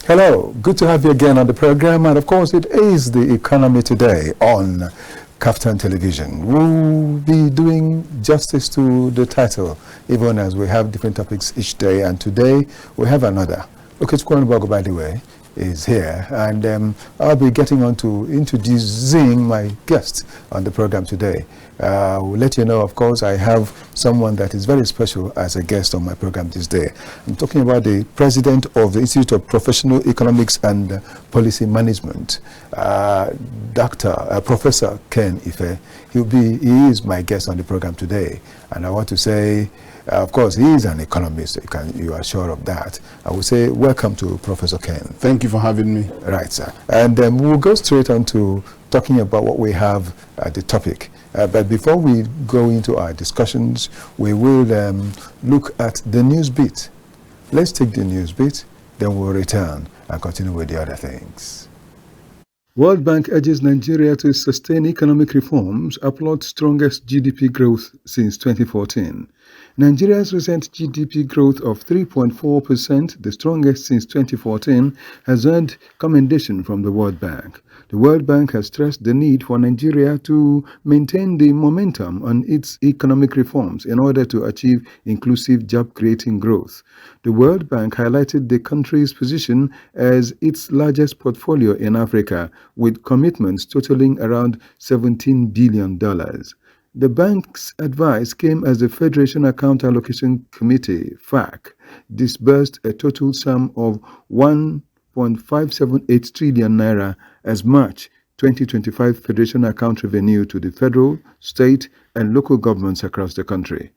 Hello, good to have you again on the program, and of course it is the economy today on KAFTAN television. We'll be doing justice to the title, even as we have different topics each day, and today we have another. Okechukwu, Onubogu, by the way, is here, and I'll be getting on to introducing my guest on the program today. We'll let you know, of course, I have someone that is very special as a guest on my program this day. I'm talking about the president of the Institute of Professional Economics and Policy Management, Professor Ken Ife. He is my guest on the program today, and I want to say, of course, he is an economist. You are sure of that. I will say welcome to Professor Ken. Thank you for having me. Right, sir. And we'll go straight on to talking about what we have the topic. But before we go into our discussions, we will look at the news bit. Let's take the news bit, then we'll return and continue with the other things. World Bank urges Nigeria to sustain economic reforms, applauds strongest GDP growth since 2014. Nigeria's recent GDP growth of 3.4%, the strongest since 2014, has earned commendation from the World Bank. The World Bank has stressed the need for Nigeria to maintain the momentum on its economic reforms in order to achieve inclusive job-creating growth. The World Bank highlighted the country's position as its largest portfolio in Africa, with commitments totaling around $17 billion. The bank's advice came as the Federation Account Allocation Committee, FAC, disbursed a total sum of 1.578 trillion naira as March 2025 Federation account revenue to the federal, state, and local governments across the country.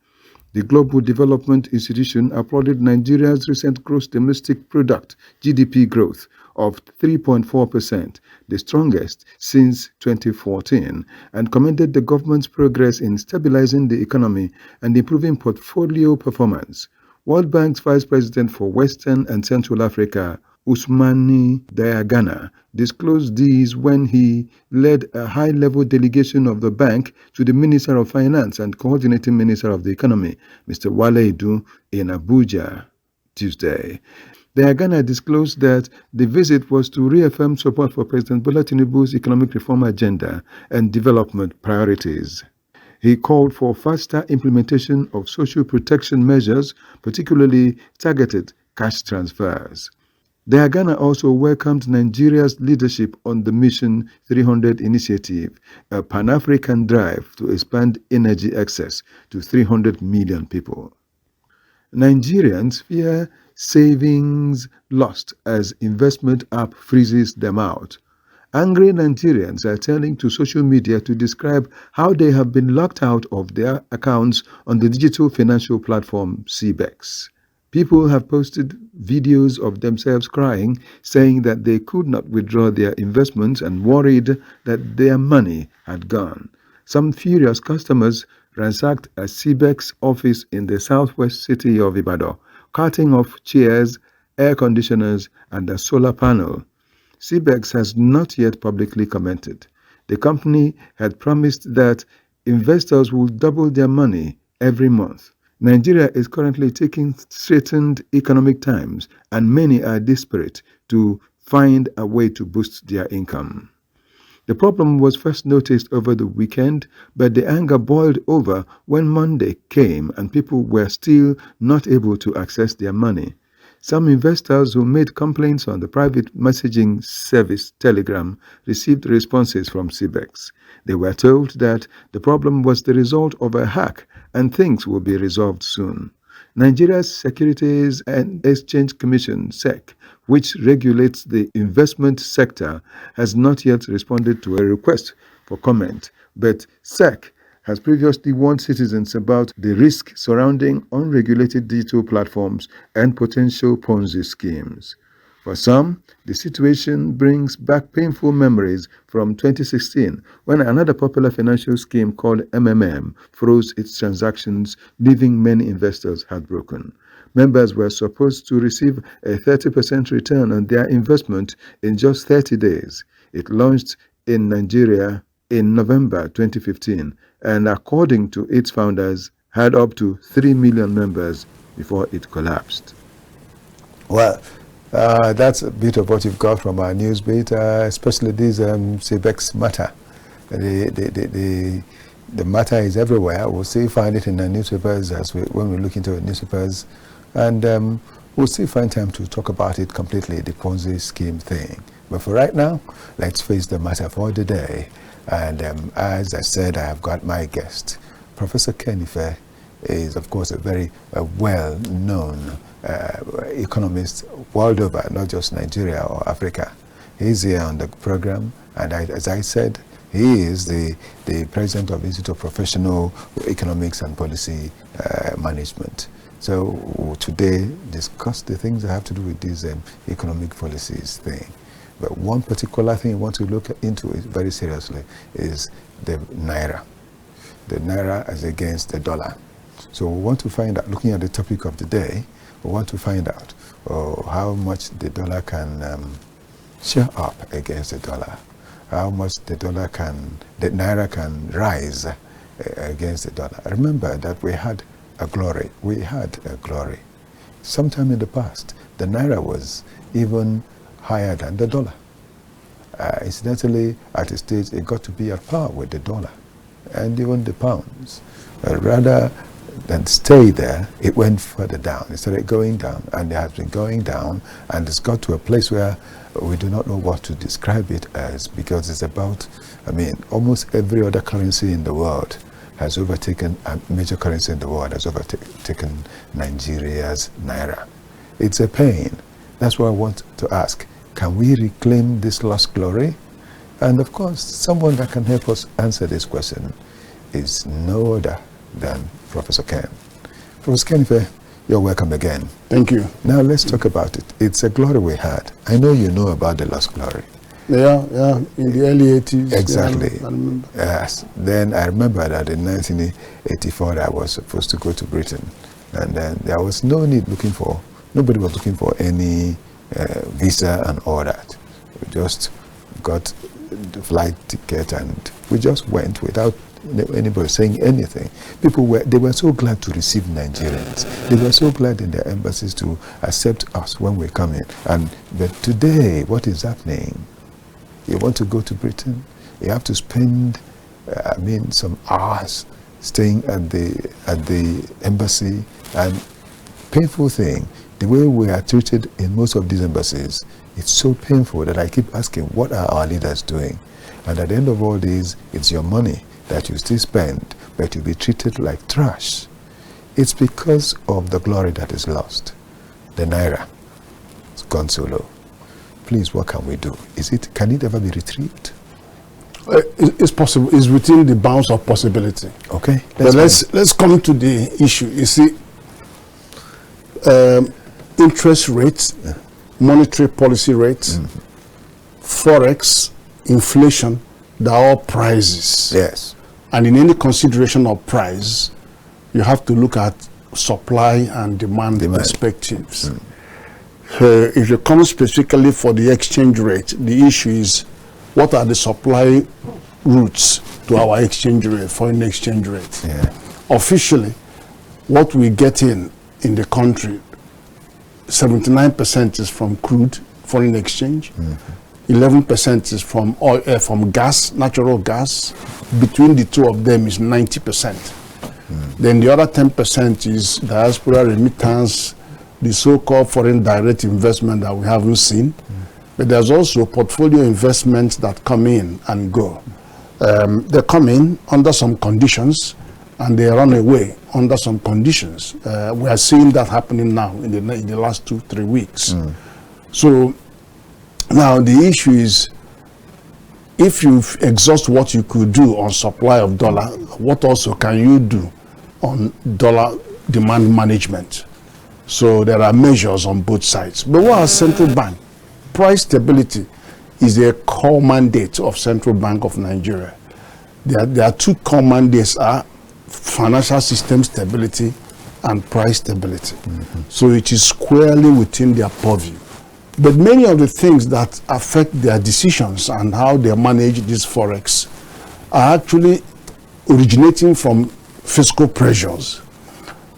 The Global Development Institution applauded Nigeria's recent gross domestic product (GDP) growth of 3.4%, the strongest since 2014, and commended the government's progress in stabilizing the economy and improving portfolio performance. World Bank's Vice President for Western and Central Africa, Usmani Diagana, disclosed these when he led a high-level delegation of the bank to the Minister of Finance and Coordinating Minister of the Economy, Mr. Wale Edu, in Abuja Tuesday. Diagana disclosed that the visit was to reaffirm support for President Bola Tinubu's economic reform agenda and development priorities. He called for faster implementation of social protection measures, particularly targeted cash transfers. Diagana also welcomed Nigeria's leadership on the Mission 300 initiative, a Pan-African drive to expand energy access to 300 million people. Nigerians fear savings lost as investment app freezes them out. Angry Nigerians are turning to social media to describe how they have been locked out of their accounts on the digital financial platform CBEX. People have posted videos of themselves crying, saying that they could not withdraw their investments and worried that their money had gone. Some furious customers ransacked a CBEX office in the southwest city of Ibadan, cutting off chairs, air conditioners, and a solar panel. CBEX has not yet publicly commented. The company had promised that investors will double their money every month. Nigeria is currently taking straitened economic times, and many are desperate to find a way to boost their income. The problem was first noticed over the weekend, but the anger boiled over when Monday came and people were still not able to access their money. Some investors who made complaints on the private messaging service Telegram received responses from CBEX. They were told that the problem was the result of a hack and things will be resolved soon. Nigeria's Securities and Exchange Commission, SEC, which regulates the investment sector, has not yet responded to a request for comment, but SEC has previously warned citizens about the risk surrounding unregulated digital platforms and potential Ponzi schemes. For some, the situation brings back painful memories from 2016 when another popular financial scheme called MMM froze its transactions, leaving many investors heartbroken. Members were supposed to receive a 30% return on their investment in just 30 days. It launched in Nigeria in November 2015 and, according to its founders, had up to 3 million members before it collapsed. Well, That's a bit of what you've got from our news bit, especially this CBEX matter. The matter is everywhere. We'll still find it in the newspapers when we look into the newspapers, and we'll still find time to talk about it completely, the Ponzi scheme thing. But for right now, let's face the matter for the day. And as I said, I have got my guest. Professor Ken is, of course, a very well-known economist world over, not just Nigeria or Africa. He's here on the program, and as I said, he is the president of the Institute of Professional Economics and Policy Management. So today, discuss the things that have to do with this economic policies thing. But one particular thing I want to look into it very seriously is the Naira. The Naira as against the dollar. So we want to find out, looking at the topic of the day, we want to find out how much the dollar can share up against the dollar, how much the Naira can rise against the dollar. Remember that we had a glory. Sometime in the past, the Naira was even higher than the dollar. Incidentally, at a stage, it got to be at par with the dollar and even the pounds. Rather than stay there, it went further down. It started going down, and it has been going down, and it's got to a place where we do not know what to describe it as, because it's about, almost every other currency in the world has overtaken, a major currency in the world has overtaken Nigeria's Naira. It's a pain. That's why I want to ask, can we reclaim this lost glory? And of course, someone that can help us answer this question is no other than Professor Ken. Professor Ken, you're welcome again. Thank you. Now let's talk about it. It's a glory we had. I know you know about the lost glory. Yeah, in the early 80s. Exactly. Yeah, I remember. Yes. Then I remember that in 1984 I was supposed to go to Britain, and then there was nobody was looking for any visa and all that. We just got the flight ticket and we just went without anybody saying anything. They were so glad to receive Nigerians. They were so glad in their embassies to accept us when we come in. But today, what is happening? You want to go to Britain, you have to spend some hours staying at the embassy, and painful thing, the way we are treated in most of these embassies, it's so painful that I keep asking, what are our leaders doing? And at the end of all this, it's your money that you still spend, but you'll be treated like trash. It's because of the glory that is lost. The Naira has gone so low. Please, what can we do? Can it ever be retrieved? It's possible. It's within the bounds of possibility. Okay. Let's come to the issue. You see, interest rates, monetary policy rates, forex, inflation, they're all prices. Yes. And in any consideration of price, you have to look at supply and demand perspectives. If you come specifically for the exchange rate, the issue is what are the supply routes to our exchange rate, foreign exchange rate. Yeah. Officially, what we get in the country, 79% is from crude foreign exchange, 11% is from oil, from gas, natural gas. Between the two of them is 90%. Then the other 10% is diaspora remittance, the so-called foreign direct investment that we haven't seen. But there's also portfolio investments that come in and go. They come in under some conditions and they run away under some conditions. We are seeing that happening now in the last 2-3 weeks. So now the issue is, if you exhaust what you could do on supply of dollar, what also can you do on dollar demand management? So there are measures on both sides. But what are central bank? Price stability is a core mandate of Central Bank of Nigeria. There are two core mandates: are financial system stability and price stability. So it is squarely within their purview. But many of the things that affect their decisions and how they manage this forex are actually originating from fiscal pressures.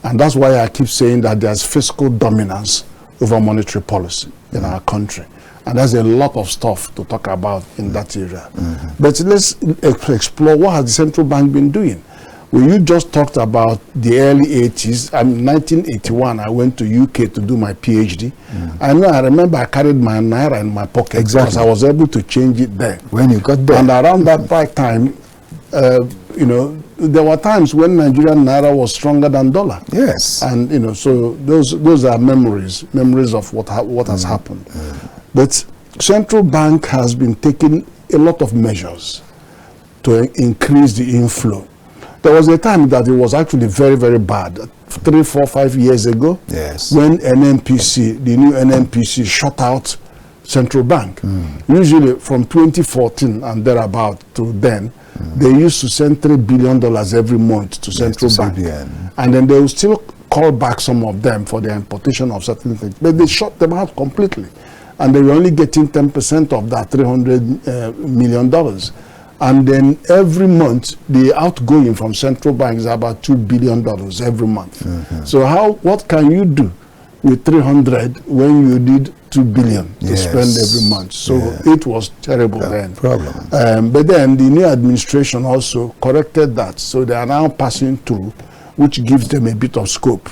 And that's why I keep saying that there's fiscal dominance over monetary policy. in our country. And there's a lot of stuff to talk about in that area. But let's explore what has the central bank been doing. Well, you just talked about the early 80s. In 1981, I went to UK to do my PhD. I remember I carried my Naira in my pocket because I was able to change it there. When you got there. And around that right time, you know, there were times when Nigerian Naira was stronger than dollar. Yes. And, you know, so those are memories of what has happened. But central bank has been taking a lot of measures to increase the inflow. There was a time that it was actually very, very bad, 3, 4, 5 years ago, when NNPC, the new NNPC, shut out central bank. Usually from 2014 and thereabout to then, they used to send $3 billion every month to central bank. And then they will still call back some of them for the importation of certain things. But they shut them out completely. And they were only getting 10% of that $300 million. And then every month, the outgoing from central bank is about $2 billion every month. So what can you do with 300 when you need 2 billion to spend every month? So it was terrible then. But then the new administration also corrected that. So they are now passing through, which gives them a bit of scope.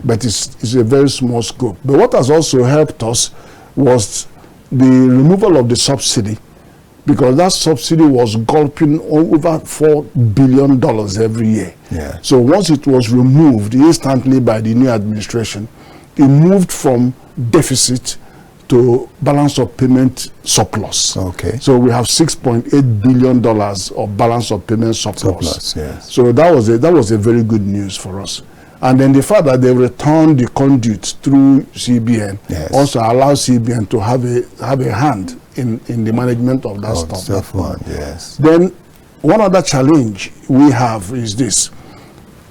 But it's a very small scope. But what has also helped us was the removal of the subsidy, because that subsidy was gulping over $4 billion every year. So once it was removed instantly by the new administration, it moved from deficit to balance of payment surplus. So we have $6.8 billion of balance of payment surplus. So that was a very good news for us. And then the fact that they returned the conduit through CBN also allows CBN to have a hand in the management of that stuff. Then one other challenge we have is this.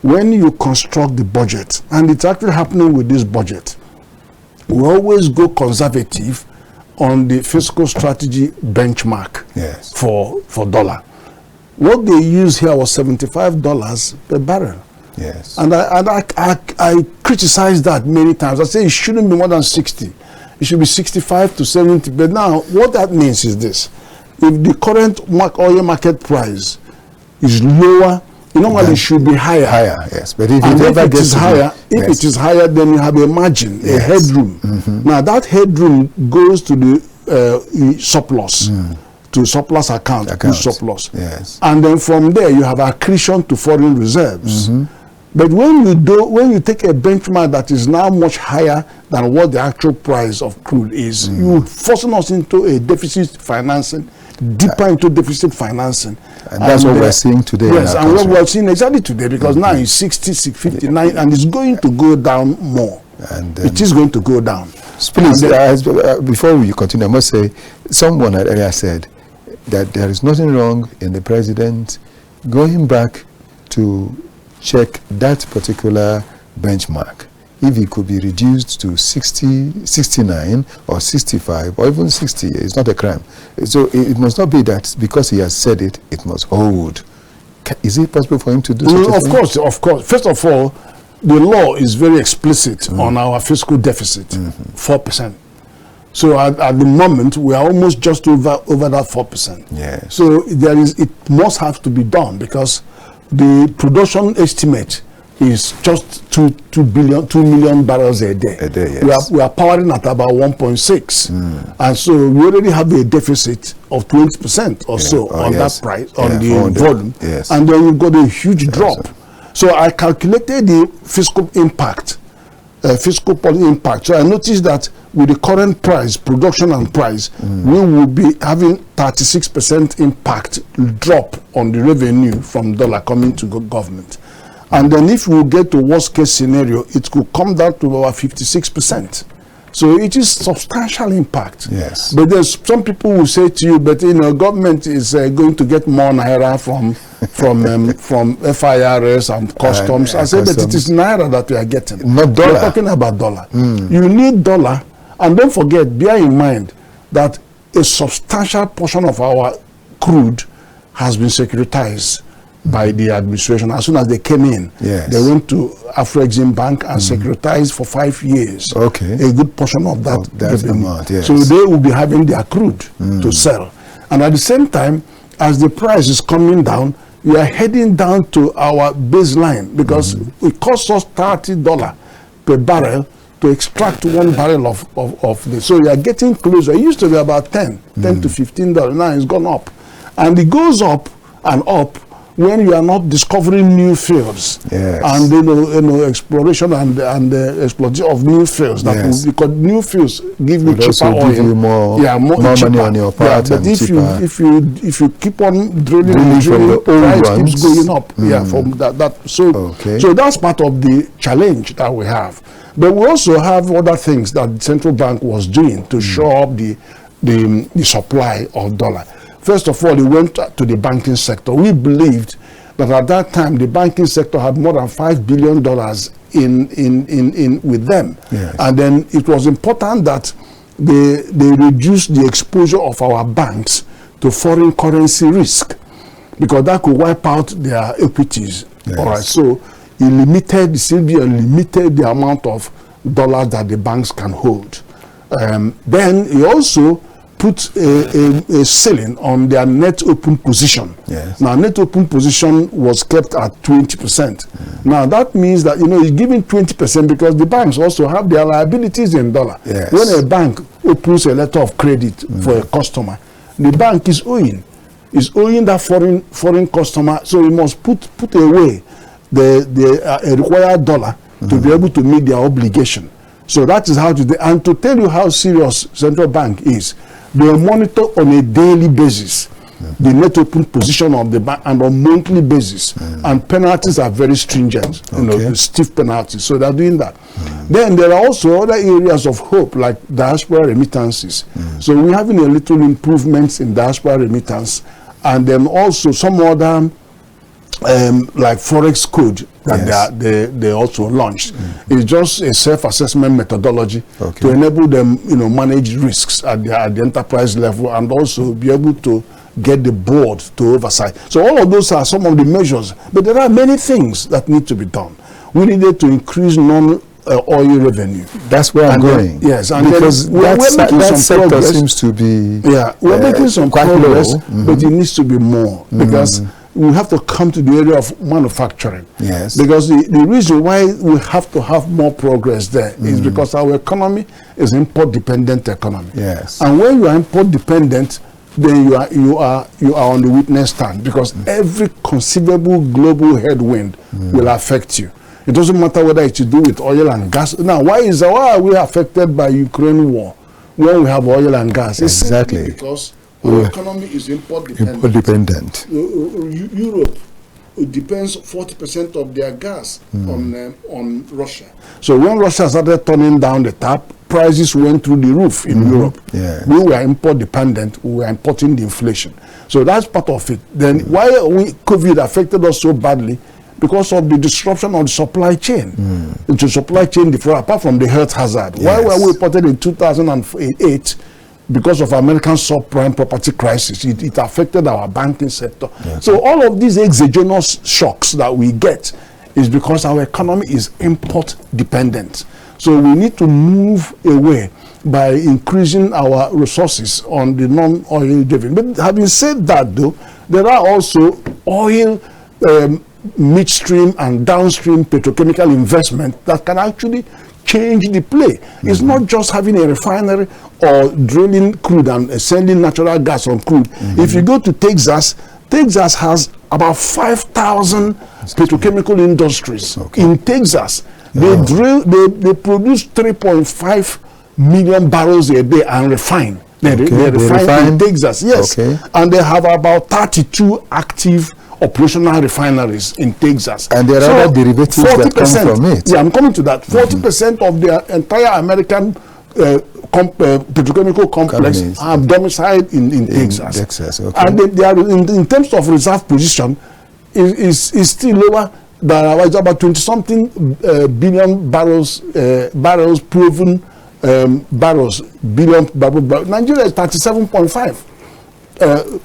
When you construct the budget, and it's actually happening with this budget, we always go conservative on the fiscal strategy benchmark for dollar. What they used here was $75 per barrel. And I criticized that many times. I say it shouldn't be more than 60. It should be 65 to 70. But now, what that means is this. If the current oil market price is lower, normally it should be higher. But if it is higher, it is higher, then you have a margin, a headroom. Now, that headroom goes to the surplus. To surplus account. Surplus. And then from there you have accretion to foreign reserves. But when you take a benchmark that is now much higher than what the actual price of crude is, you forcing us into a deficit financing, deeper into deficit financing. And that's what we're seeing today. And what we're seeing exactly today, because now it's 60, 59, and it's going to go down more. And it is going to go down. Please, before you continue, I must say, someone earlier said that there is nothing wrong in the president going back to check that particular benchmark. If it could be reduced to 60, 69 or 65 or even 60, it's not a crime. So it must not be that because he has said it, it must hold. Is it possible for him to do such a thing? Of course. First of all, the law is very explicit on our fiscal deficit, 4%. So at the moment, we are almost just over that 4%. So it must have to be done, because the production estimate is just 2 million barrels a day. We are powering at about 1.6, and so we already have a deficit of 20% or so on that price, on the volume, and then you've got a huge drop. So I calculated the fiscal impact, fiscal policy impact. So I noticed that with the current price, production and price, we will be having 36% impact drop on the revenue from dollar coming to government. And then if we get to worst case scenario, it could come down to about 56%. So it is substantial impact. But there's some people who say to you, but government is going to get more Naira from FIRS and customs. I say, but it is Naira that we are getting. Not dollar. We're talking about dollar. You need dollar. And don't forget, bear in mind that a substantial portion of our crude has been securitized. by the administration. As soon as they came in, they went to Afro-Exim Bank and securitized for 5 years a good portion of that amount. Yes. So they will be having their crude to sell. And at the same time, as the price is coming down, we are heading down to our baseline, because it costs us $30 per barrel to extract 1 barrel of this. So we are getting closer. It used to be about $10 to $15. Now it's gone up. And it goes up and up when you are not discovering new fields and exploration and exploitation of new fields. Because new fields give you cheaper oil. Give you more money on your part. But if you keep on drilling, the price keeps going up. From that. So that's part of the challenge that we have. But we also have other things that the central bank was doing to shore up the supply of dollar. First of all, it went to the banking sector. We believed that at that time the banking sector had more than $5 billion in with them. And then it was important that they reduced the exposure of our banks to foreign currency risk, because that could wipe out their equities. All right, so the CBN limited the amount of dollars that the banks can hold. Then he also put a ceiling on their net open position. Now, net open position was kept at 20%. Now, that means that, you're giving 20% because the banks also have their liabilities in dollar. When a bank opens a letter of credit for a customer, the bank is owing that foreign customer, so he must put away the required dollar to be able to meet their obligation. So that is how to do. And to tell you how serious central bank is, they monitor on a daily basis the net open position of the bank, and on monthly basis. And penalties are very stringent, stiff penalties. So they're doing that. Then there are also other areas of hope, like diaspora remittances. So we're having a little improvements in diaspora remittance, and then also some other like Forex code that they also launched. It's just a self-assessment methodology to enable them, manage risks at the enterprise level, and also be able to get the board to oversight. So all of those are some of the measures, but there are many things that need to be done. We needed to increase non-oil revenue. That's where I'm going. Yes, and because we're making that some sector progress. seems to be we're making some quite progress, low. but it needs to be more, because we have to come to the area of manufacturing. Because the reason why we have to have more progress there is because our economy is import-dependent economy. And when you are import-dependent, then you are on the witness stand, because every conceivable global headwind will affect you. It doesn't matter whether it's to do with oil and gas. Now, why are we affected by Ukraine war when we have oil and gas? It's simply because our economy is import-dependent. Europe depends 40% of their gas on Russia. So when Russia started turning down the tap, prices went through the roof in Europe. We were import-dependent. We were importing the inflation. So that's part of it. Then why COVID affected us so badly? Because of the disruption of the supply chain. The supply chain, apart from the health hazard. Why were we reported in 2008? Because of American subprime property crisis, it affected our banking sector. So all of these exogenous shocks that we get is because our economy is import dependent. So we need to move away by increasing our resources on the non-oil driven. But having said that, though, there are also oil midstream and downstream petrochemical investment that can actually change the play. It's not just having a refinery or drilling crude and sending natural gas on crude. If you go to Texas has about 5,000 petrochemical industries in Texas. They produce 3.5 million barrels a day and refine. They refine in Texas, and they have about 32 active operational refineries in Texas. And there are other derivatives that come from it. I'm coming to that. 40% of their entire American petrochemical complex are domiciled in Texas. And they are in terms of reserve position is still lower than about 20-something billion barrels proven barrels. Nigeria is 37.5.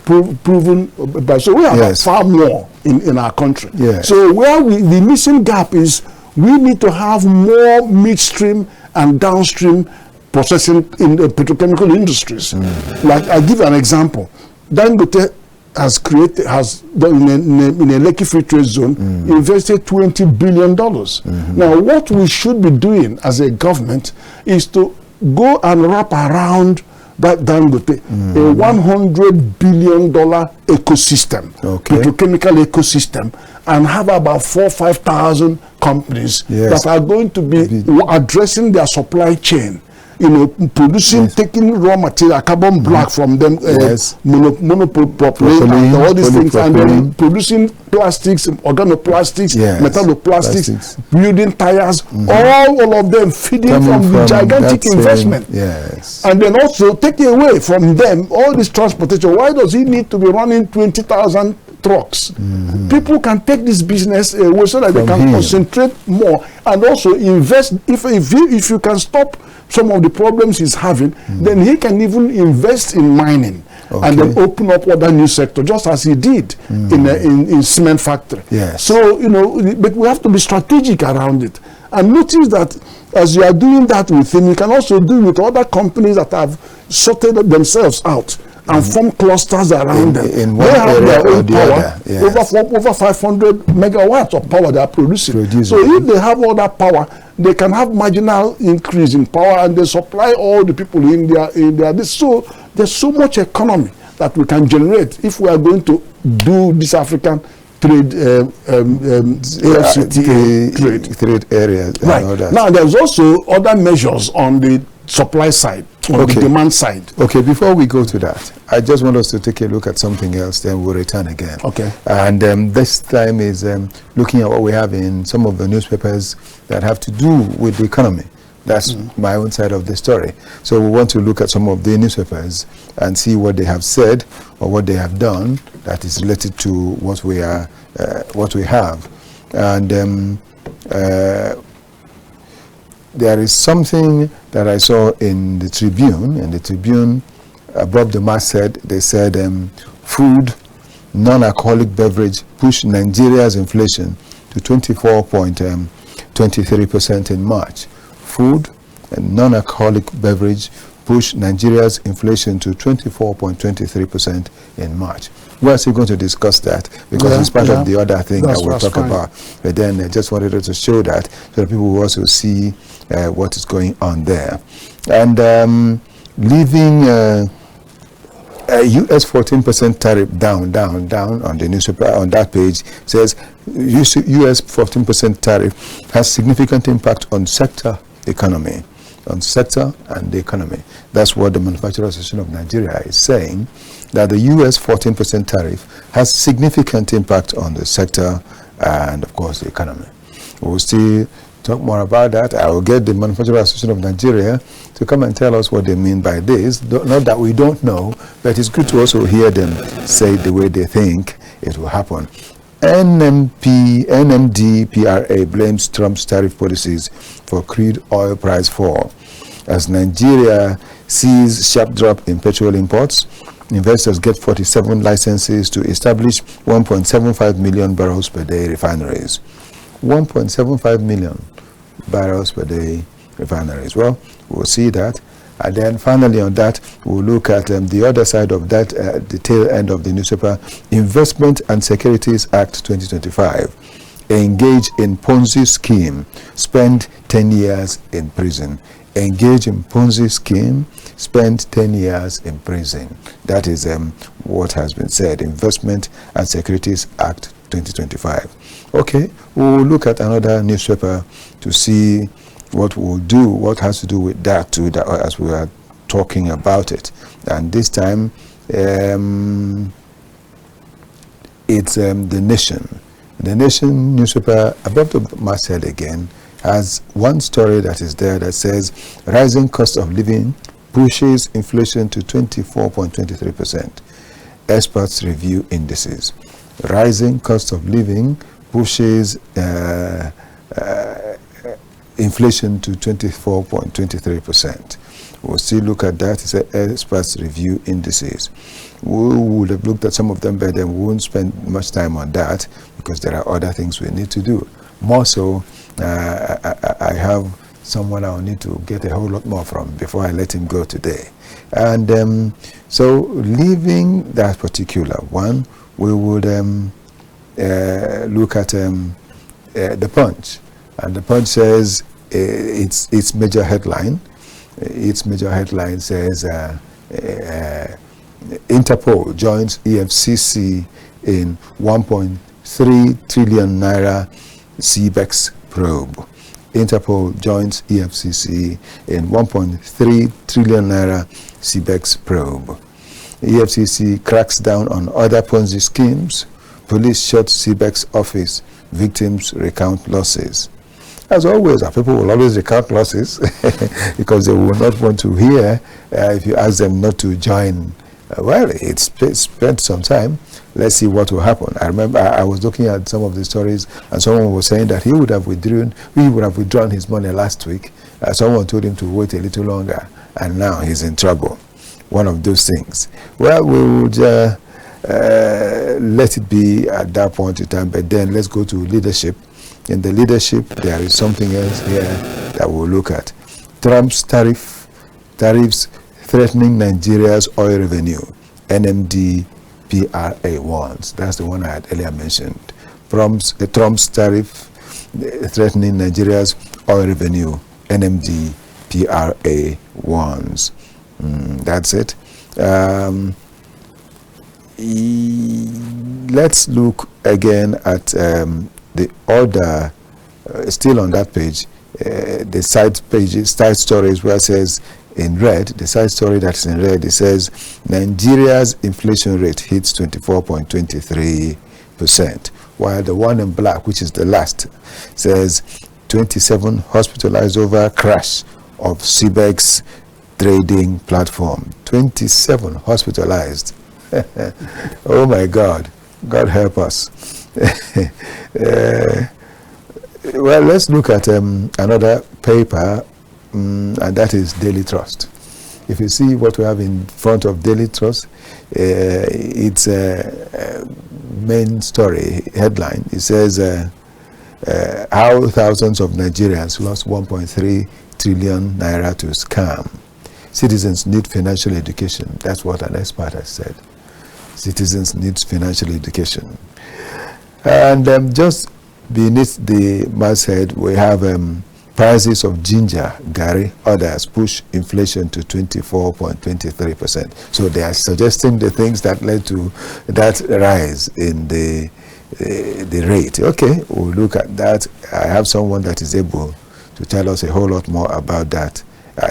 proven by. So we have far more in our country. So where the missing gap is, we need to have more midstream and downstream processing in the petrochemical industries. Like, I'll give you an example. Dangote has done in a Lekki Free Trade Zone, invested $20 billion. Now, what we should be doing as a government is to go and wrap around that Dangote a $100 billion ecosystem, petrochemical ecosystem, and have about 4,000 or 5,000 companies that are going to be addressing their supply chain. Producing, taking raw material, carbon black from them, monopropylene, and all these things, and then producing plastics, organoplastics, metalloplastics, building tires, all of them feeding from the gigantic investment. And then also taking away from them all this transportation. Why does he need to be running 20,000 trucks? People can take this business away so that they can concentrate more and also invest. If you can stop some of the problems he's having, then he can even invest in mining and then open up other new sector, just as he did in cement factory. So, but we have to be strategic around it. And notice that as you are doing that with him, you can also do with other companies that have sorted themselves out and form clusters around them. They have their own power, over 500 megawatts of power they are producing. So if they have all that power, they can have marginal increase in power, and they supply all the people in their. So there's so much economy that we can generate if we are going to do this African trade, AFCTA trade area. Right. Now there's also other measures on the supply side, on the demand side. Okay, before we go to that, I just want us to take a look at something else, then we'll return again. Okay. And this time is looking at what we have in some of the newspapers that have to do with the economy. That's my own side of the story. So we want to look at some of the newspapers and see what they have said or what they have done that is related to what we are, what we have. And there is something that I saw in the Tribune. In the Tribune, above the masthead, they said food, non-alcoholic beverage push Nigeria's inflation to 24.23% in March. Food and non-alcoholic beverage push Nigeria's inflation to 24.23% in March. We're still going to discuss that because it's part of the other thing that we'll talk about. But then I just wanted to show that so that people will also see what is going on there. And leaving US 14% tariff down on the newspaper on that page says US 14% tariff has significant impact on sector economy. On sector and the economy. That's what the Manufacturers Association of Nigeria is saying, that the US 14% tariff has significant impact on the sector and, of course, the economy. We'll still talk more about that. I will get the Manufacturers Association of Nigeria to come and tell us what they mean by this. Not that we don't know, but it's good to also hear them say the way they think it will happen. NMDPRA blames Trump's tariff policies for crude oil price fall. As Nigeria sees sharp drop in petrol imports, investors get 47 licenses to establish 1.75 million barrels per day refineries. 1.75 million barrels per day refineries. Well, we'll see that. And then finally on that, we'll look at the other side of that, the tail end of the newspaper, Investment and Securities Act 2025. Engage in Ponzi scheme, spend 10 years in prison. Engage in Ponzi scheme, spend 10 years in prison. That is what has been said, Investment and Securities Act 2025. Okay, we'll look at another newspaper to see what we'll do, what has to do with that too, that, as we are talking about it. And this time, it's The Nation. The Nation newspaper, above the masthead again, has one story that is there that says, rising cost of living pushes inflation to 24.23%. Experts review indices. Rising cost of living pushes inflation to 24.23%. We'll still look at that. It's an experts review indices. We would have looked at some of them, but then we won't spend much time on that because there are other things we need to do. More so, I have someone I'll need to get a whole lot more from before I let him go today. And so leaving that particular one, we would look at the Punch. And the Punch says its major headline. Its major headline says Interpol joins EFCC in 1.3 trillion naira CBEX probe. Interpol joins EFCC in 1.3 trillion naira CBEX probe. EFCC cracks down on other Ponzi schemes. Police shut CBEX office. Victims recount losses. As always, people will always recount losses because they will not want to hear if you ask them not to join. Well, it's spent some time. Let's see what will happen. I remember I was looking at some of the stories, and someone was saying that he would have withdrawn his money last week. Someone told him to wait a little longer, and now he's in trouble. One of those things. Well, we would let it be at that point in time, but then let's go to leadership. In the leadership, there is something else here that we'll look at. Trump's tariffs threatening Nigeria's oil revenue. NMDPRA warns. That's the one I had earlier mentioned. Trump's tariff threatening Nigeria's oil revenue. NMDPRA warns. That's it. Let's look again at the order, still on that page, the side stories where it says in red, the side story that's in red, it says Nigeria's inflation rate hits 24.23%, while the one in black, which is the last, says 27 hospitalized over crash of CBEX trading platform. 27 hospitalized. Oh my God. God help us. Well, let's look at another paper, and that is Daily Trust. If you see what we have in front of Daily Trust, its main story headline, it says how thousands of Nigerians lost 1.3 trillion naira to scam. Citizens need financial education. That's what an expert has said. Citizens need financial education. And just beneath the masthead, we have prices of ginger, garri, others push inflation to 24.23%. So they are suggesting the things that led to that rise in the rate. Okay, we'll look at that. I have someone that is able to tell us a whole lot more about that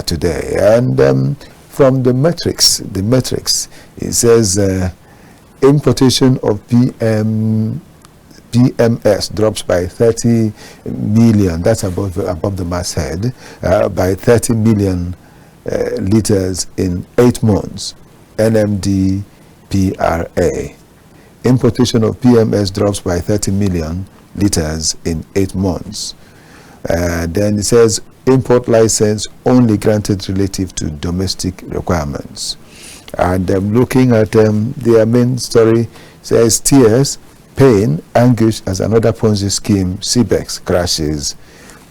today. And from the metrics, it says importation of PMS drops by 30 million, that's above the masthead, by 30 million liters in 8 months. NMDPRA. Importation of PMS drops by 30 million liters in 8 months. Then it says import license only granted relative to domestic requirements. And looking at their main story, says tears, pain, anguish as another Ponzi scheme, CBEX crashes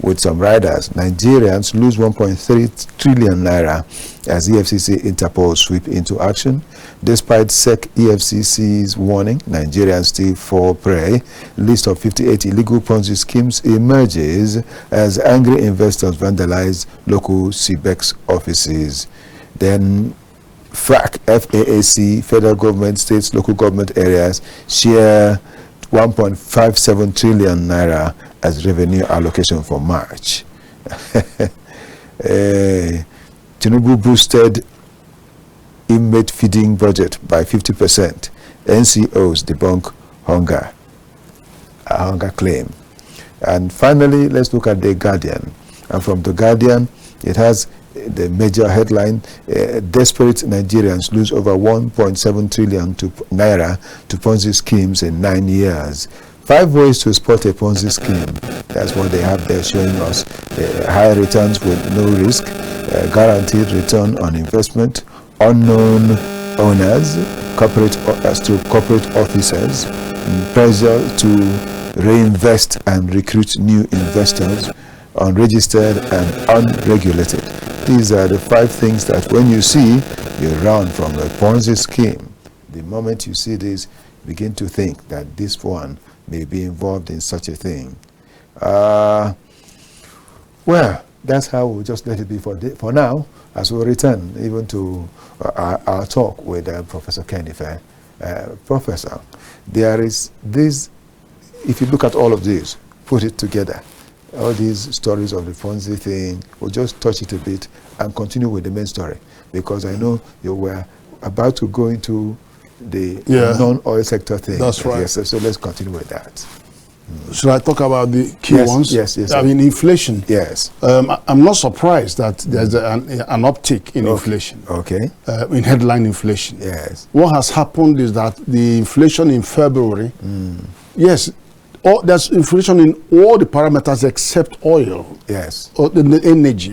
with some riders. Nigerians lose 1.3 trillion naira as EFCC Interpol sweep into action. Despite SEC EFCC's warning, Nigerians still fall prey. List of 58 illegal Ponzi schemes emerges as angry investors vandalize local CBEX offices. Then FAAC, federal government, states, local government areas share 1.57 trillion naira as revenue allocation for March. Tinubu boosted inmate feeding budget by 50%. NCOs debunk hunger claim. And finally, let's look at The Guardian. And from The Guardian, it has the major headline, desperate Nigerians lose over 1.7 trillion naira to Ponzi schemes in 9 years. 5 ways to spot a Ponzi scheme. That's what they have there showing us. High returns with no risk, guaranteed return on investment, unknown owners, corporate officers, pressure to reinvest and recruit new investors, unregistered and unregulated. These are the 5 things that when you see, you run from a Ponzi scheme. The moment you see this, begin to think that this one may be involved in such a thing. Well, that's how we'll just let it be for now, as we return even to our talk with Professor Ken. Professor, there is this, if you look at all of this, put it together, all these stories of the Ponzi thing, we'll just touch it a bit and continue with the main story, because I know you were about to go into the non-oil sector thing. That's right. Yes, so let's continue with that. Should I talk about the key ones? Yes. I mean, inflation. Yes. I'm not surprised that there's an uptick in inflation. Okay. In headline inflation. Yes. What has happened is that the inflation in February, yes, there's inflation in all the parameters except oil. Yes. The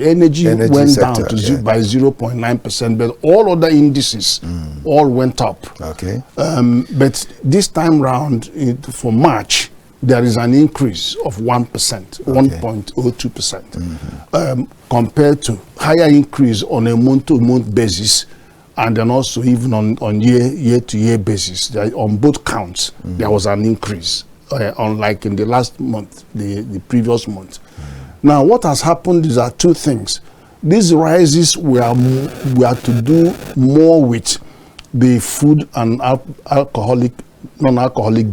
energy went sector, down to by 0.9%, but all other indices all went up. Okay. But this time round, for March, there is an increase of 1%, 1.02%, compared to higher increase on a month-to-month basis, and then also even on year-to-year basis. On both counts, there was an increase. Unlike in the last month, the previous month. Now, what has happened is that 2 things. These rises were to do more with the food and non-alcoholic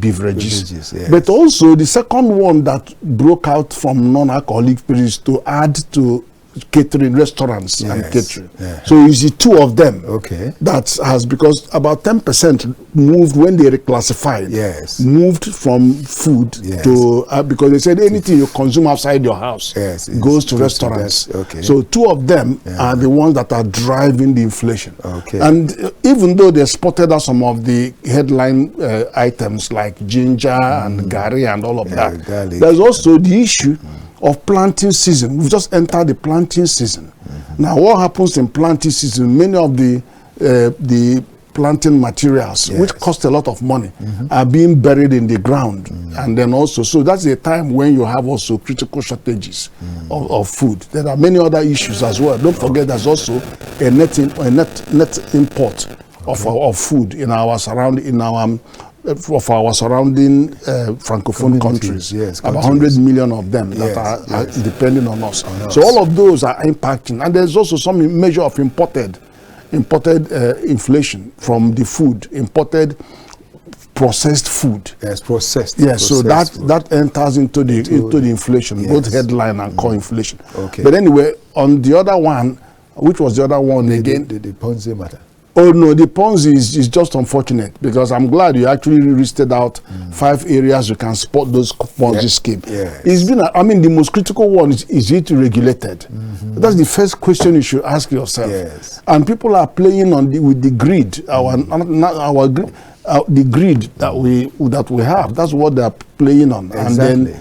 beverages. Yes. But also the second one that broke out from non-alcoholic beverages to add to catering, restaurants and catering. So you see 2 of them. Okay. That has, because about 10% moved when they reclassified. Yes. Moved from food to, because they said anything you consume outside your house goes to restaurants. Okay. So 2 of them are the ones that are driving the inflation. Okay. And even though they spotted out some of the headline items like ginger and gari and all of that, garlic. There's also the issue of planting season. We've just entered the planting season. Now, what happens in planting season? Many of the planting materials, which cost a lot of money, are being buried in the ground, and then also, so that's a time when you have also critical shortages of food. There are many other issues as well. Don't forget, there's also a net import of food in our surrounding francophone countries. About 100 million of them that are depending on us. So all of those are impacting, and there's also some measure of imported inflation from the food, imported processed food. Yes, processed. Yes, so food. that enters into the inflation, both headline and core inflation. Okay. But anyway, on the other one, which was the other one again? The Ponzi matter. Oh no, the Ponzi is just unfortunate, because I'm glad you actually listed out 5 areas you can spot those Ponzi schemes. It's been, the most critical one is it regulated? That's the first question you should ask yourself. And people are playing with the greed, the greed that we have. That's what they're playing on. And then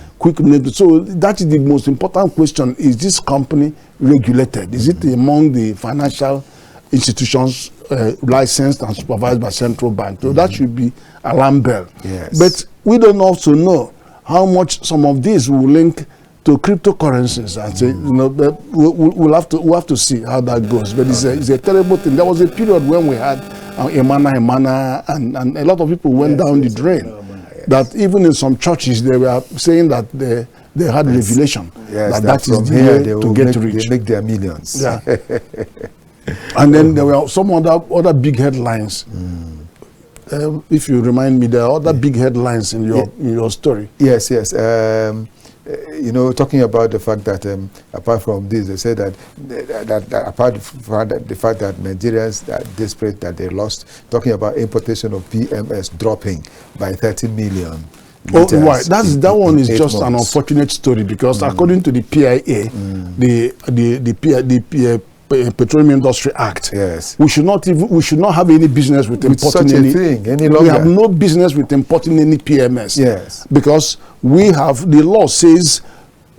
so that is the most important question: is this company regulated? Is it among the financial institutions licensed and supervised by central bank? So that should be alarm bell. But we don't also know how much some of these will link to cryptocurrencies, and say, we'll have to see how that goes. But it's a terrible thing. There was a period when we had Emana, and a lot of people went down the drain. That even in some churches they were saying that they had revelation that is the way to get rich. They make their millions. And then there were some other big headlines. If you remind me, there are other big headlines in your story. Yes. Talking about the fact that apart from this, they say that apart from the fact that Nigerians are desperate that they lost, talking about importation of PMS dropping by 30 million. Right. That one is just an unfortunate story, because according to the PIA, the Petroleum Industry Act. Yes. We should not have any business with importing such any a thing any longer. We have no business with importing any PMS. Yes. Because the law says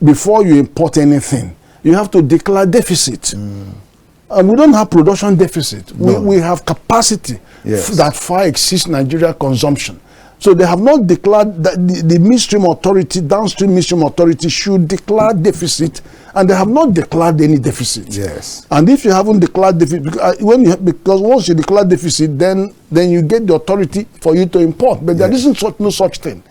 before you import anything, you have to declare deficit. And we don't have production deficit. No. We have capacity that far exceeds Nigeria consumption. So they have not declared that the midstream authority, downstream midstream authority should declare deficit, and they have not declared any deficit. Yes. And if you haven't declared deficit, because once you declare deficit, then you get the authority for you to import. But there isn't no such thing.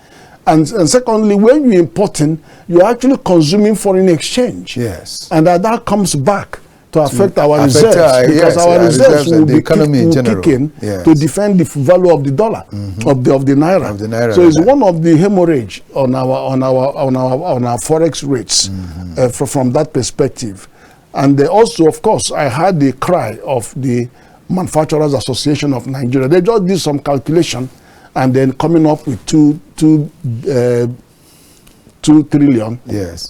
And secondly, when you're importing, you're actually consuming foreign exchange. Yes. And that comes back to affect our reserves, because our reserves will kick in to defend the value of the dollar, of the naira. So it's one of the hemorrhage on our forex rates from that perspective. And also, of course, I heard the cry of the Manufacturers Association of Nigeria. They just did some calculation and then coming up with 2 trillion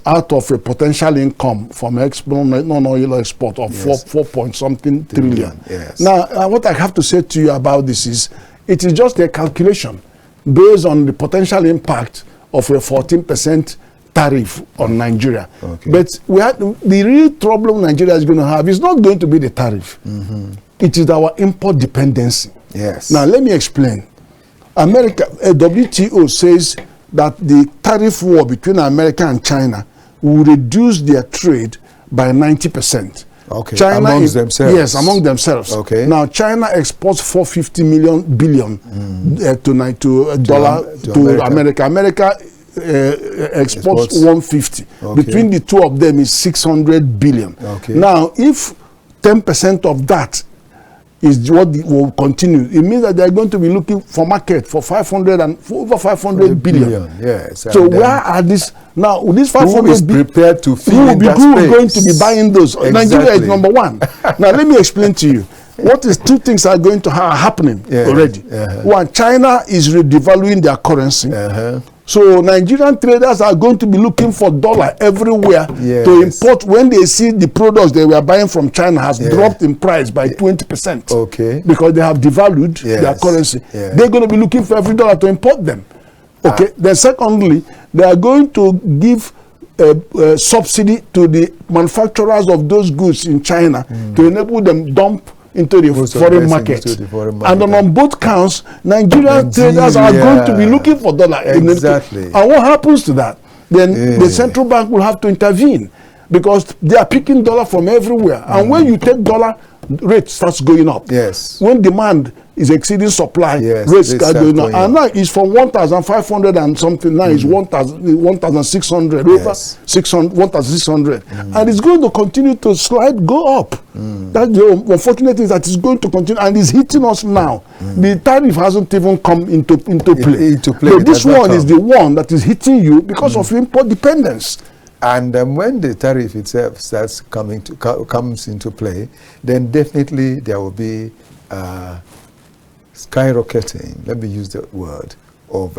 out of a potential income from non-oil export of 4 point something trillion. Now, what I have to say to you about this is, it is just a calculation based on the potential impact of a 14% tariff on Nigeria. But the real problem Nigeria is going to have is not going to be the tariff. It is our import dependency. Now, let me explain. WTO says that the tariff war between America and China will reduce their trade by 90%. China amongst themselves. Yes, among themselves. Now, China exports 450 billion to America. America exports 150. Between the two of them is 600 billion. Now, if 10% of that is what will continue, it means that they are going to be looking for market for over 500 billion. So where are these now? This 500 billion prepared to fill in that space. Who is going to be buying those? Nigeria is number one. Now let me explain to you. Two things are going to happening already. One, China is devaluing their currency. So Nigerian traders are going to be looking for dollar everywhere to import when they see the products they were buying from China has dropped in price by 20%. Because they have devalued their currency. They're going to be looking for every dollar to import them. Then secondly, they are going to give a subsidy to the manufacturers of those goods in China to enable them dump into the foreign market. And on both counts, Nigerian traders are going to be looking for dollar. And what happens to that? Then the central bank will have to intervene, because they are picking dollar from everywhere. And when you take dollar, rate starts going up. When demand is exceeding supply, rates start going up. And now it's from 1,500 and something, now it's 1,600, over 1,600. And it's going to continue to go up. That's the unfortunate thing, that it's going to continue, and it's hitting us now. The tariff hasn't even come into play. But this one is the one that is hitting you because of import dependence. And when the tariff itself starts comes into play, then definitely there will be skyrocketing, let me use the word, of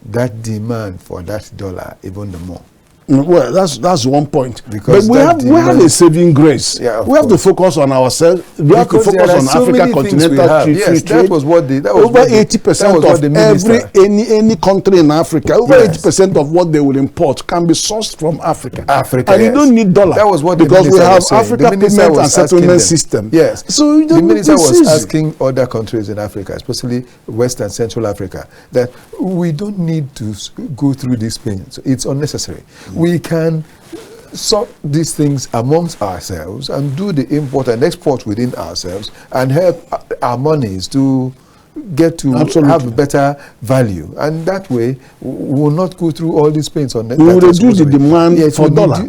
that demand for that dollar even the more. Well, that's one point. Because but we have a saving grace. We have to focus on ourselves. We have to focus on Africa continental free trade. That was what over 80% of any country in Africa, over 80% of what they will import can be sourced from Africa. And you don't need dollar. That was what because we have Africa payment and settlement system. So the minister was asking other countries in Africa, especially West and Central Africa, that we don't need to go through this pain. So it's unnecessary. We can sort these things amongst ourselves and do the import and export within ourselves and help our monies to get to have a better value. And that way, we will not go through all these pains. We will reduce the demand for dollar in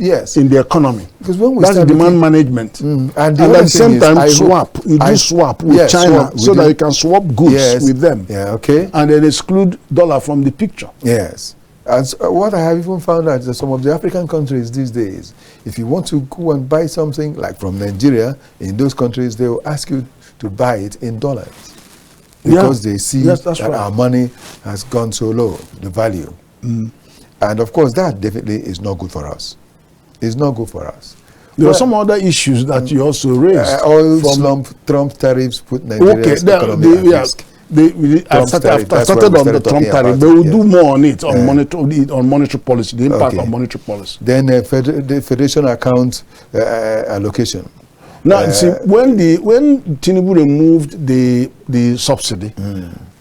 the economy. Because when we that's start demand management. And at the same time, swap with China so that you can swap goods with them. And then exclude dollar from the picture. And so what I have even found out is that some of the African countries these days, if you want to go and buy something like from Nigeria, in those countries, they will ask you to buy it in dollars. Because they see that our money has gone so low, the value. And of course, that definitely is not good for us. It's not good for us. There were some other issues that you also raised. Oil slump, Trump tariffs put Nigeria's economy at risk. I started on the Trump tariff. They will do more on it, on monetary policy, the impact on monetary policy. Then the federation account allocation. Now, see, when Tinubu removed the subsidy,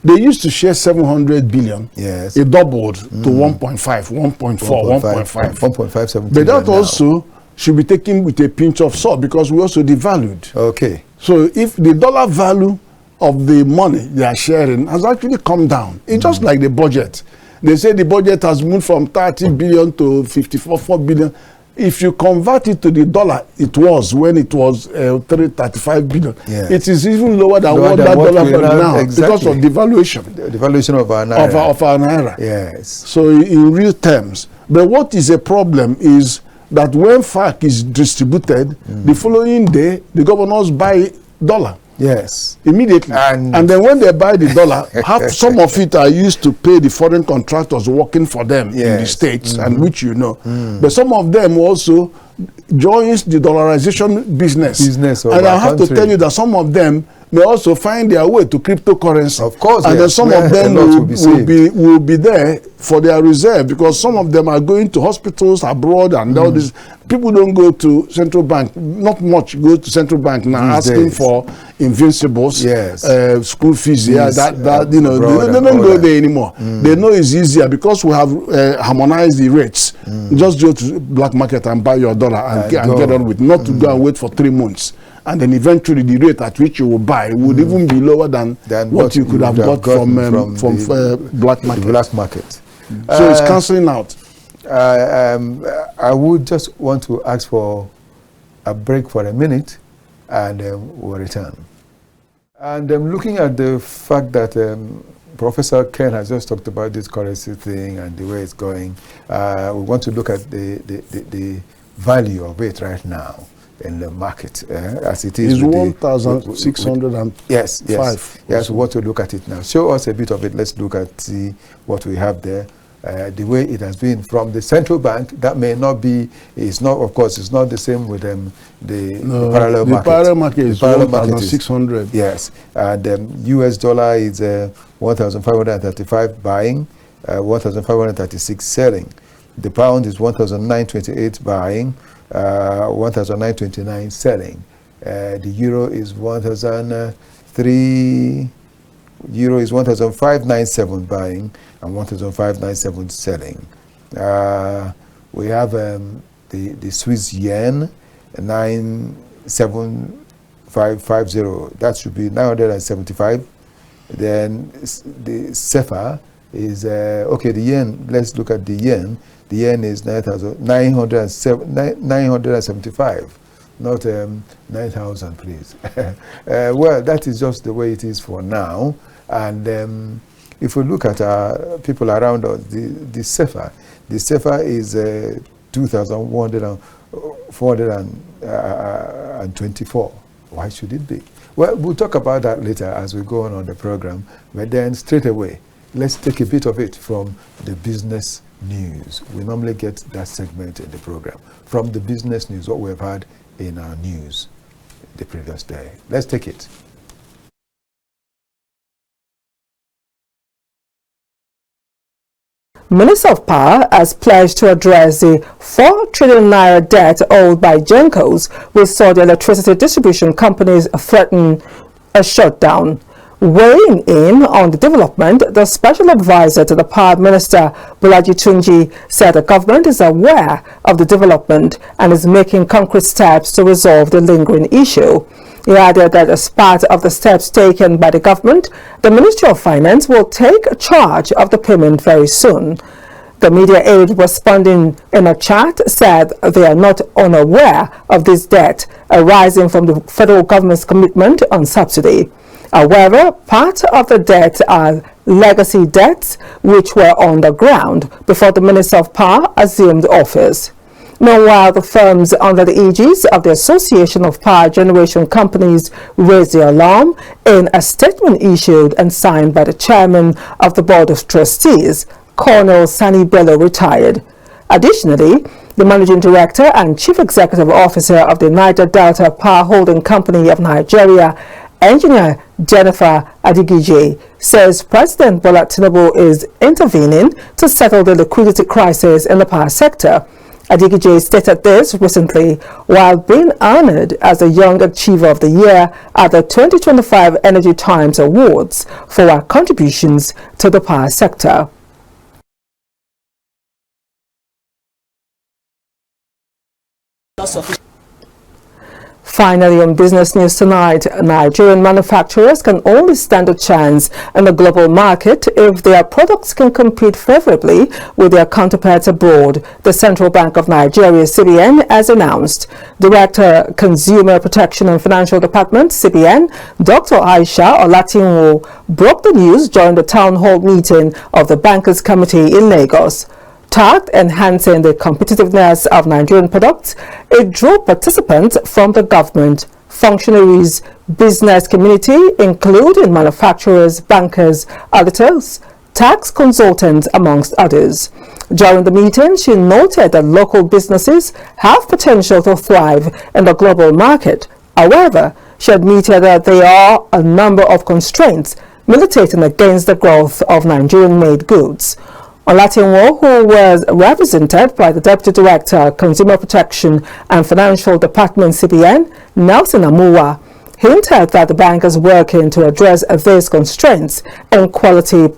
they used to share 700 billion. Yes. It doubled to 1.5, 1.4, 1.5. 1.5. But that also should be taken with a pinch of salt because we also devalued. Okay. So if the dollar value of the money they are sharing has actually come down, it's just like the budget. They say the budget has moved from 30 billion to 54 billion. If you convert it to the dollar, it was when it was 35 billion. Yeah. It is even lower than what that dollar value now because of devaluation. The devaluation of our Naira. Of our Naira. Yes. So in real terms. But what is a problem is that when FAC is distributed, the following day, the governors buy dollar. Yes. Immediately. And then when they buy the dollar, some of it are used to pay the foreign contractors working for them in the States, and which you know. But some of them also joins the dollarization business. And I have to tell you that some of them may also find their way to cryptocurrency. Of course. And then some of them will be there for their reserve, because some of them are going to hospitals abroad and all this. People don't go to central bank, not much go to central bank now asking for invincibles, school fees. They don't go there anymore. They know it's easier because we have harmonized the rates. Just go to black market and buy your dollar and get on with, not to go and wait for 3 months. And then eventually the rate at which you will buy would even be lower than what you could have got from black market. Black market. So it's cancelling out. I would just want to ask for a break for a minute, and we'll return. And looking at the fact that Professor Ken has just talked about this currency thing and the way it's going, we want to look at the value of it right now in the market as it is. It's 1,605. Yes, we want to look at it now. Show us a bit of it. Let's look at see what we have there. The way it has been from the central bank, that may not be, it's not, of course, it's not the same with the parallel market. The parallel market is 1,600. Yes, and US dollar is 1,535 buying, 1,536 selling. The pound is 1,928 buying, 1,929 selling. The euro is 1,597 buying and 1,597 selling. We have the Swiss yen 97550. That should be 975. Then the CFA is okay. The yen. Let's look at the yen. The yen is 975, not 9,000, please. Well, that is just the way it is for now. And if we look at people around us, the CFA is 2,424. Why should it be? Well, we'll talk about that later as we go on the program. But then straight away, let's take a bit of it from the business news. We normally get that segment in the program. From the business news, what we've had in our news the previous day. Let's take it. Minister of Power has pledged to address the 4 trillion naira debt owed by Gencos, which saw the electricity distribution companies threaten a shutdown. Weighing in on the development, the special advisor to the Power Minister, Bolaji Tunji, said the government is aware of the development and is making concrete steps to resolve the lingering issue. He added that as part of the steps taken by the government, the Ministry of Finance will take charge of the payment very soon. The media aide responding in a chat said they are not unaware of this debt arising from the federal government's commitment on subsidy. However, part of the debt are legacy debts which were on the ground before the Minister of Power assumed office. Meanwhile, the firms under the aegis of the Association of Power Generation Companies raised the alarm in a statement issued and signed by the chairman of the Board of Trustees, Colonel Sani Bello, retired. Additionally, The Managing Director and Chief Executive Officer of the Niger Delta Power Holding Company of Nigeria, Engineer Jennifer Adigije, says President Bola Tinubu is intervening to settle the liquidity crisis in the power sector. Adigije stated this recently while being honored as the Young Achiever of the Year at the 2025 Energy Times Awards for our contributions to the power sector. Finally, on business news tonight, Nigerian manufacturers can only stand a chance in the global market if their products can compete favorably with their counterparts abroad, the Central Bank of Nigeria, CBN, has announced. Director, Consumer Protection and Financial Department, CBN, Dr. Aisha Olatinwo, broke the news during the town hall meeting of the Bankers Committee in Lagos. Tagged enhancing the competitiveness of Nigerian products, it drew participants from the government, functionaries, business community, including manufacturers, bankers, auditors, tax consultants, amongst others. During the meeting, she noted that local businesses have potential to thrive in the global market. However, she admitted that there are a number of constraints militating against the growth of Nigerian-made goods. Olatinwo, who was represented by the Deputy Director, Consumer Protection and Financial Department, CBN, Nelson Amuwa, hinted that the bank is working to address these constraints in quality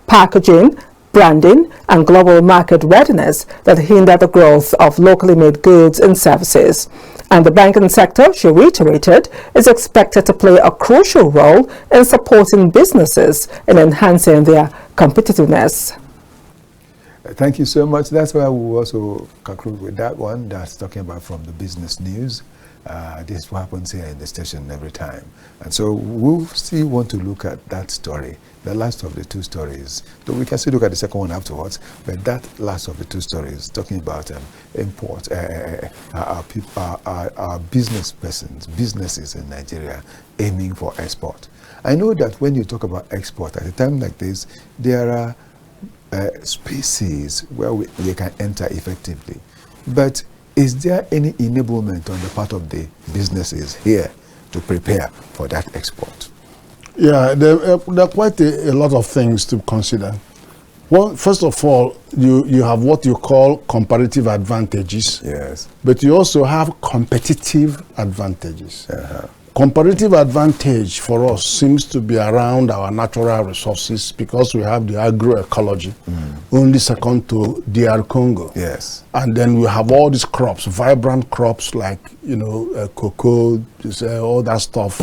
packaging, branding, and global market readiness that hinder the growth of locally made goods and services. And the banking sector, she reiterated, is expected to play a crucial role in supporting businesses and enhancing their competitiveness. Thank you so much. That's why we also conclude with that one. That's talking about from the business news. This happens here in the station every time. And so we'll still want to look at that story, the last of the two stories. Though we can still look at the second one afterwards, but that last of the two stories, talking about import, our businesses in Nigeria aiming for export. I know that when you talk about export, at a time like this, there are spaces where we can enter effectively. But is there any enablement on the part of the businesses here to prepare for that export? Yeah, there are quite a lot of things to consider. Well, first of all, you have what you call comparative advantages. Yes. But you also have competitive advantages. Uh-huh. Comparative advantage for us seems to be around our natural resources because we have the agroecology, only second to DR Congo. Yes. And then we have all these crops, vibrant crops like, cocoa, all that stuff.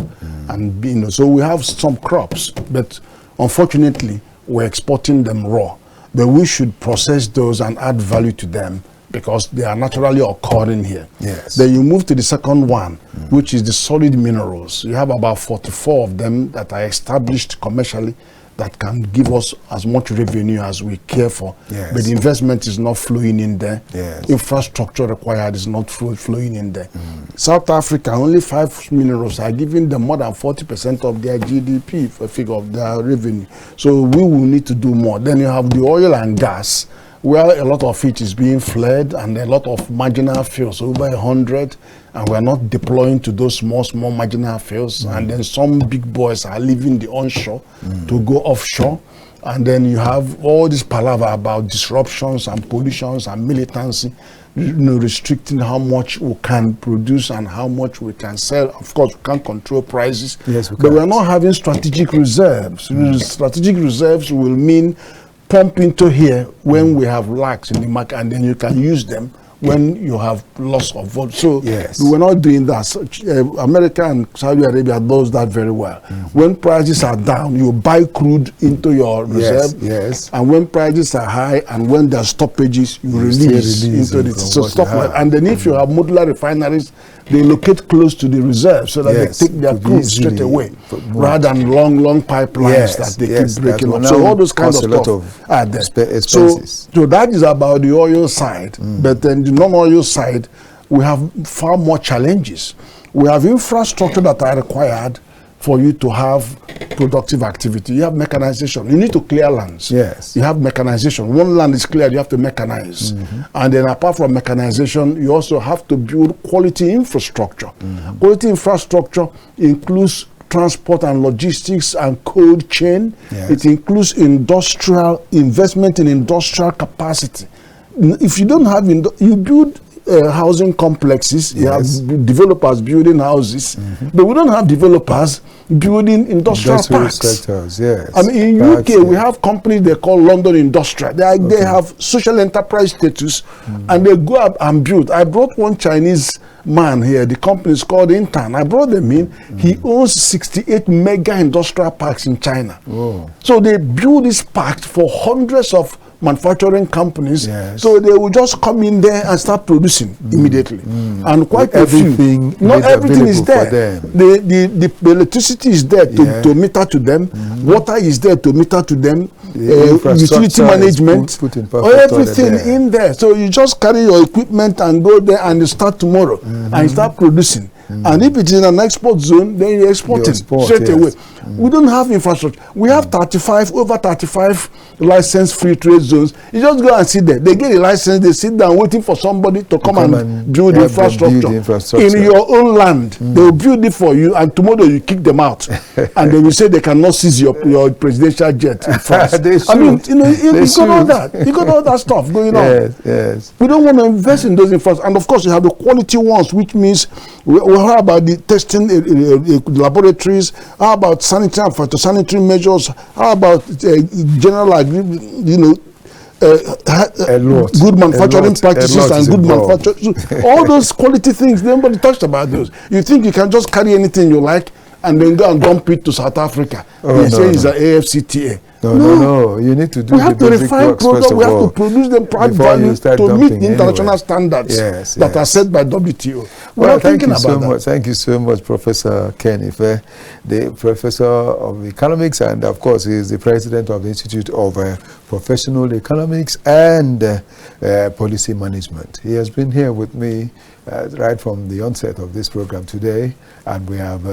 And, so we have some crops, but unfortunately, we're exporting them raw. But we should process those and add value to them because they are naturally occurring here. Yes. Then you move to the second one, which is the solid minerals. You have about 44 of them that are established commercially that can give us as much revenue as we care for. Yes. But the investment is not flowing in there. Yes. Infrastructure required is not flowing in there. South Africa, only 5 minerals are giving them more than 40% of their GDP, a figure of their revenue. So we will need to do more. Then you have the oil and gas, where a lot of it is being fled and a lot of marginal fields, over 100, and we're not deploying to those small marginal fields. And then some big boys are leaving the onshore to go offshore. And then you have all this palaver about disruptions and pollutions and militancy, restricting how much we can produce and how much we can sell. Of course, we can't control prices, yes, but we're not having strategic reserves. Strategic reserves will mean pump into here when we have lacks in the market, and then you can use them when you have loss of vote. So yes, we're not doing that. So, America and Saudi Arabia does that very well. When prices are down, you buy crude into your reserve. Yes. And when prices are high and when there are stoppages, you release into it. So stuff like, and then if you have modular refineries, they locate close to the reserve so that they take their crude straight away, rather than long pipelines that they keep breaking up. So all those kinds of stuff are there. So that is about the oil side. But then the non-oil side, we have far more challenges. We have infrastructure that are required for you to have productive activity. You have mechanization. You need to clear lands. Yes. You have mechanization. One land is cleared, you have to mechanize. And then apart from mechanization, you also have to build quality infrastructure. Quality infrastructure includes transport and logistics and cold chain. Yes. It includes industrial investment in industrial capacity. If you don't have, you build housing complexes, you have developers building houses, but we don't have developers building industrial parks. Sectors, yes. I mean, in UK, we have companies they call London Industrial. They have social enterprise status, and they go up and build. I brought one Chinese man here. The company is called Intern. I brought them in. He owns 68 mega industrial parks in China. Whoa. So they build these parks for hundreds of manufacturing companies, so they will just come in there and start producing immediately. And quite a few, not everything is there. The electricity is there to meter to them, water is there to meter to them, utility management, everything in there. So you just carry your equipment and go there and you start tomorrow and you start producing. And if it is in an export zone, then you export it straight away. We don't have infrastructure. We have over 35 license free trade zones. You just go and sit there. They get a license, they sit down waiting for somebody to come and build infrastructure. In your own land, they will build it for you, and tomorrow you kick them out. And they will say they cannot seize your presidential jet in France. I mean, you got all that. You got all that stuff going on. Yes. We don't want to invest in those infrastructure. And of course, you have the quality ones, which means how about the testing laboratories? How about sanitary and phytosanitary measures? How about general good manufacturing practices and good manufacturing? All those quality things, nobody talks about those. You think you can just carry anything you like and then go and dump it to South Africa? They say it's an AFCTA. No. You need to do we have to refine products. We have to produce them product value to meet the international standards that are set by WTO. Well, thank you so much. Thank you so much, Professor Ken Ife, the Professor of Economics, and of course, he is the President of the Institute of Professional Economics and Policy Management. He has been here with me right from the onset of this program today, and we have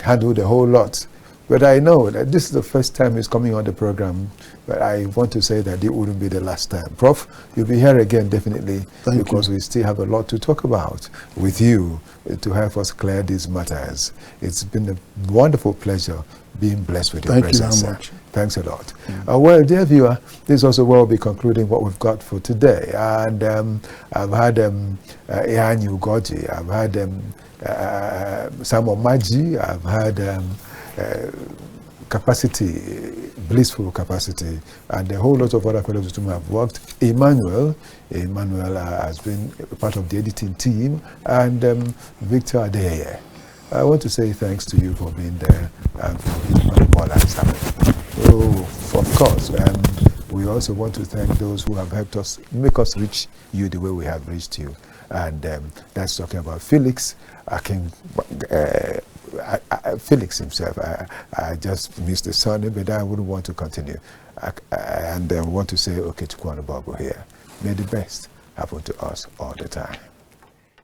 handled a whole lot. But I know that this is the first time he's coming on the program, but I want to say that it wouldn't be the last time. Prof, you'll be here again definitely, because we still have a lot to talk about with you to help us clear these matters. It's been a wonderful pleasure being blessed with your presence. Thank you very much. Thanks a lot. Well, dear viewer, this is also where we'll be concluding what we've got for today. And I've had Ihanyu Goji, I've had Samuel Maji, I've had blissful capacity, and a whole lot of other fellows with whom I've worked. Emmanuel has been part of the editing team, and Victor Adeye. I want to say thanks to you for being there and for being on board and stuff. So, of course, we also want to thank those who have helped us make us reach you the way we have reached you, and that's talking about Felix Felix himself. I just missed the surname, but I wouldn't want to continue. And I want to say Okechukwu Onubogu here. May the best happen to us all the time.